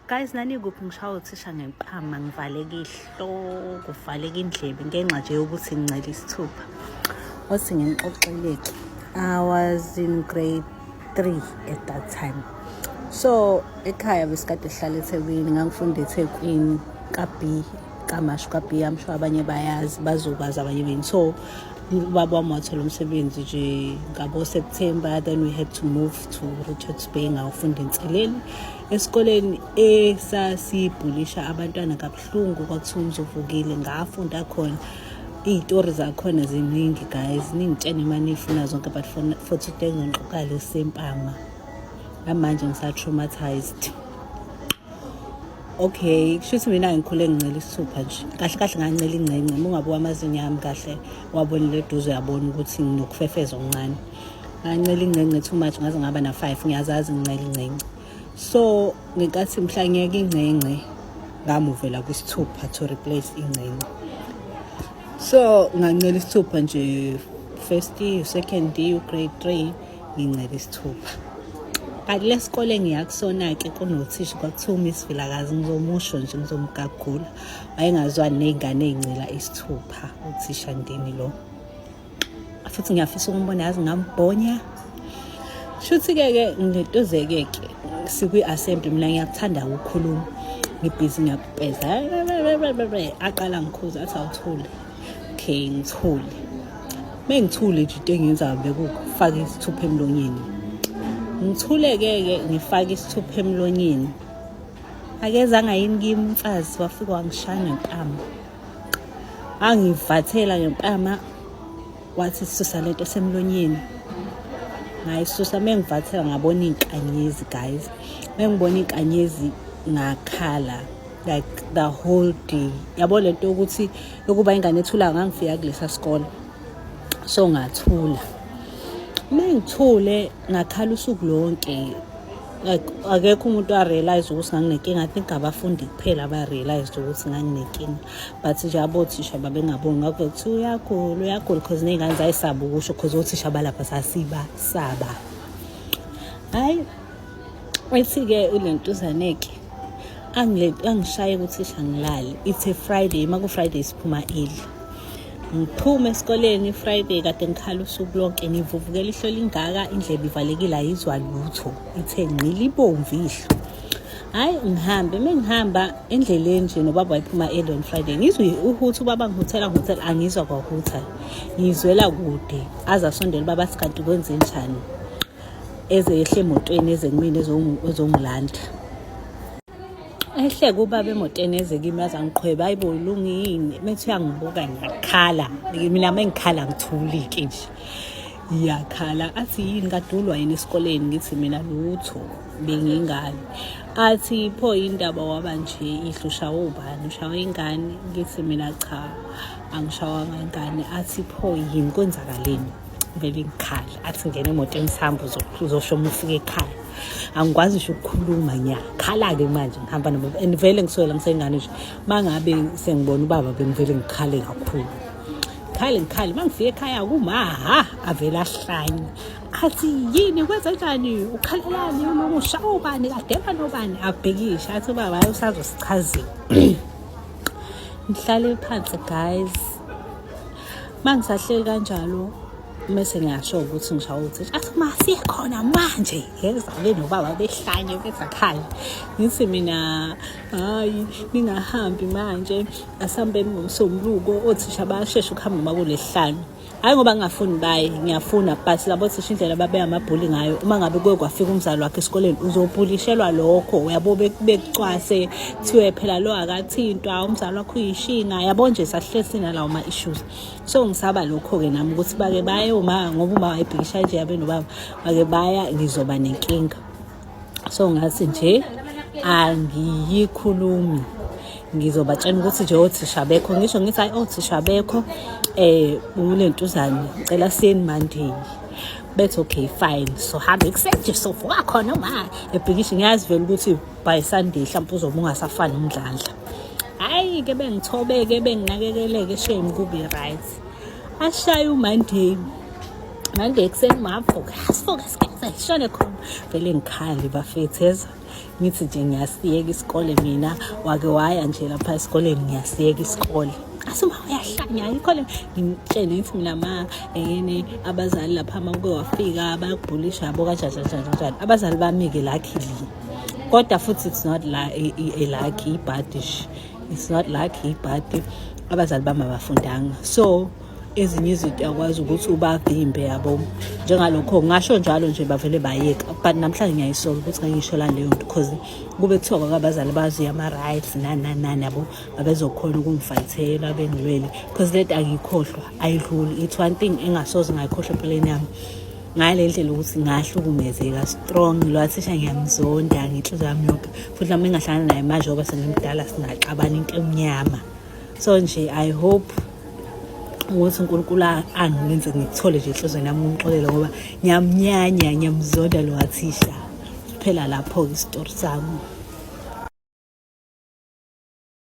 Guys, nani kuphi ngishawa uthisha ngeqhama ngivaleka ihloko, kuvaleka indlebe ngenxa nje yokuthi ngincela isithupha. Othi ngimxoxeleke. I was in grade 3 at that time. So ekhaya besikade sihlala eThekwini, ngangifunda eThekwini kaB, kaMashu kaB, amsho abanye bayazi, bazokwazi abanye beni. So ubaba wami wathola umsebenzi nje ngabo September, then we had to move to Richards Bay ngawufunda inseleli esikoleni esasibhulisha abantwana kabuhlungu kwakuthiwa umzovukile. Ngafunda khona izitori zakhona ziningi guys, ningitshene manje ifuna zonke, but for today ngiqoqa lesempama manje ngisa traumatized. Okay, kushuthi mina ngikhule ngincela isithupha nje. Kahle kahle ngancela ingcenge, ungabuka amazinyo ami kahle wabonile eduze yabona ukuthi nginokufefeza okuncane. Ngancela ingcenge too much ngaze ngaba na 5, ngiyazazi ngincela ingcenge. So ngenkathi mhla ngiyeke ingcenge ngamuvela kwisithupha to replace ingcenge. So ngancela isithupha nje first year, second year, grade 3 ngincela isithupha. Kanti lesikole ngiyakusona ke kunothisha kwakuthiwa Miss Vilakazi ngizomusho nje ngizomgagula. Wayengazwani nezingane ezincela isithupha uthisha Ndini lo. Futhi ngiyafisa ukumbona yazi ngambhonya. Shuthi ke ngitozeke sikwi assembly mina ngiyakuthanda ukukhuluma. Ngibhizi ngiyakupeza. Aqala ngikhuza athi awuthule. Okay ngithule. Mengithule nje into engenza bekufaka isithupha emlonyeni. Ngithuleke ngifaka isithupha emlonyeni. Akezanga yini kimi umfazi wafika wangishaya ngempama. Angivathela ngempama wathi sisusa lento semlonyeni. Ngayisusa mengivathela ngabona inkanyezi guys. Mengibona inkanyezi ngakhala like the whole day. Yabo lento ukuthi ukuba ingane ethula ngangifika kulesa sikole. So ngathula. Mengithule ngakhala usuku lonke. Like akekho umuntu wa realize ukuthi nganginenkinga. I think abafundi kuphela aba realize ukuthi nganginenkinga. But nje abothisha babengaboni ngakho kuthi uyagula because nezingane zayisaba ukusho because othisha balapha sasibasaba. Hayi wathi ke ulentuzaneke angishaye ukuthisha ngilali. It's a Friday, maku Friday siphuma early. Ngiphume esikoleni Friday kade ngikhala usuku lonke ngivuvukela ihlola ingaka indlebe ivalekile ayizwa lutho ithe ngqili ibomvu ihlo. Hayi mengihamba endleleni nje nobaba wayiphuma early on Friday ngizwe ukuthi ubaba ngihotela angizwa kwahutha. Ngizwela kude aza sondela baba sikanti kwenze njani. Eze ehle emotweni eze kumina ezongilanda. Ehle kubaba emotweni eze kimi yaza ngiqhweba hayibo ilungini. Methi uyangibuka ngiyakhala. Mina mengikhala ngithulike nje. Iyakhala athi yini kadulwa yini esikoleni ngithi mina lutho bengingane. Athi pho indaba waba nje ihlusha ubani ushawa ingane ngithi mina cha angishawanga ingane. Athi pho yini kwenzakaleni vele ngikhala. Athi ngene emotweni sihamba uzosho umufike ekhaya. Angikwazi nje ukukhuluma ngiyakhala ke manje ngihamba nabo and vele ngiswela ngisengane nje mangabe sengibona ubaba bengivele ngikhale kakhulu. Ngikhale mangifika ekhaya kuma avela ahlanye. Athi yini kwenza njani ukhalelani umusha ubani kadeba nobani abhekisha. Athi baba usazosichazela. Ngihlale phansi guys. Mangisahleli kanjalo mase ngiyasho ukuthi ngishawa ukuthi athi masiye khona manje yeza le nobaba behlanye bezakhala. Ngithi mina hayi ningahambi manje asambe ngomsombuluko othisha bayashesha ukuhamba makulesihlanu. Hayi ngoba ngingafuni baye ngiyafuna but labo thisha indlela babe amabhuli ngayo uma ngabe kuye kwafika umzali wakhe esikoleni uzobhulishelwa lokho uyabo bekucwase thiwe phela lo akathintwa umzali wakho uyishinga yabo nje sahlesi nalawo ma issues. So ngisaba lokho ke nami ukuthi bake baye uma ngoba uma wayibhikisha nje yabe nobaba bake baya ngizoba nenkinga. So ngathi nje angiyikhulumi ngizobatshela ukuthi nje othisha bekho ngisho ngithi hayi othisha bekho ulentuzane ngicela siyeni Monday. Bethi okay fine. So hambe kusenge so vuka khona uma ebhikisha ngiyazi vele ukuthi by Sunday mhlawumbe uzoba ungasafani umdlandla. Hayi ke bengithobeke benginakekeleke shame kube right. Ashaya uMonday ekseni mavuka sifoka sikeze shone khona vele ngikhali bafetheza ngithi nje ngiyasiyeka isikole mina, wake waya nje lapha esikoleni ngiyasiyeka isikole. Asuma uyahlanya ikhole ngitshene ngithi mina yini abazali lapha makuke wafika bayakubhulisha yabo kanjani. Abazali bami-ke luckily, kodwa futhi it's not like lucky ibhadish, it's not lucky ibhadi. Abazali bami abafundanga, so ezinye izinto yakwazi ukuthi ubavimbe yabo, njengalokho ngasho njalo nje bavele bayeka. But namhlanje ngiyayisola ukuthi ngisho la leyo nto because kube kuthiwa abazali bazi ama-rights nani yabo babezokhona ukungifayithela bengilwele, because that angikhohlwa ayidluli. It's one thing engasoze ngayikhohlwa empilweni yami, ngale ndlela ukuthi ngahlukumezeka strong. Lwathisha ngiyamzonda ngenhliziyo yami yonke, futhi nami engahlangana naye manje ngoba sengimdala singaxabana into emnyama. So nje I hope ukuthi uNkulunkulu angenze ngikuthole nje enhlizweni yami ngixolele, ngoba ngiyamnyanya ngiyamzonda Lwathisha. Phela lapho-ke isitori sami.